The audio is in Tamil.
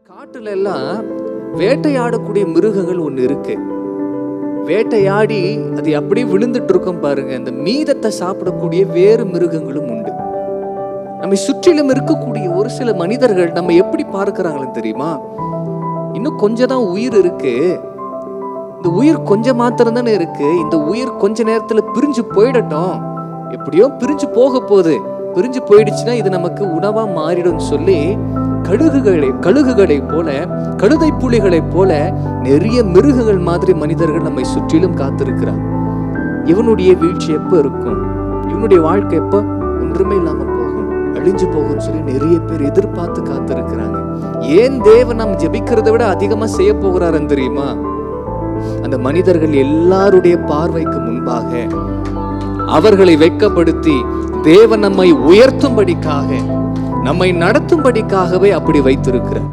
காட்டுல எல்லாம் வேட்டையாடக்கூடிய மிருகங்கள் ஒண்ணு இருக்கு. வேட்டையாடி அது அப்படியே விழுந்துட்டு இருக்கும் பாருங்க. அந்த மீதத்தை சாப்பிடக்கூடிய வேறு மிருகங்களும் உண்டு. நம்மை சுற்றிலும் இருக்கக்கூடிய ஒரு சில மனிதர்கள் நம்ம எப்படி பார்க்கிறாங்கன்னு தெரியுமா? இன்னும் கொஞ்சம் தான் உயிர் இருக்கு, இந்த உயிர் கொஞ்சம் மாத்திரம் தானே இருக்கு, இந்த உயிர் கொஞ்ச நேரத்துல பிரிஞ்சு போயிடட்டும், எப்படியோ பிரிஞ்சு போக போகுது, பிரிஞ்சு போயிடுச்சுன்னா இது நமக்கு உணவா மாறிடும் சொல்லி கழுகுகளை போல, கழுதை புலிகளை போல நிறைய மிருகங்கள் மாதிரி மனிதர்கள் நம்மை சுற்றிலும் காத்திருக்கிறார். இவனுடைய வீழ்ச்சி எப்ப இருக்கும், இவனுடைய வாழ்க்கை எப்ப ஒன்றுமே இல்லாம போகும், அழிஞ்சு போகும் சொல்லி நிறைய பேர் எதிர்பார்த்து காத்திருக்கிறாங்க. ஏன் தேவன் நாம் ஜெபிக்கிறதை விட அதிகமா செய்ய போகிறாருன்னு தெரியுமா? அந்த மனிதர்கள் எல்லாருடைய பார்வைக்கு முன்பாக அவர்களை வெட்கப்படுத்தி தேவன் நம்மை உயர்த்தும்படிக்காக, நம்மை நடத்தும்படிக்காகவே அப்படி வைத்திருக்கிறார்.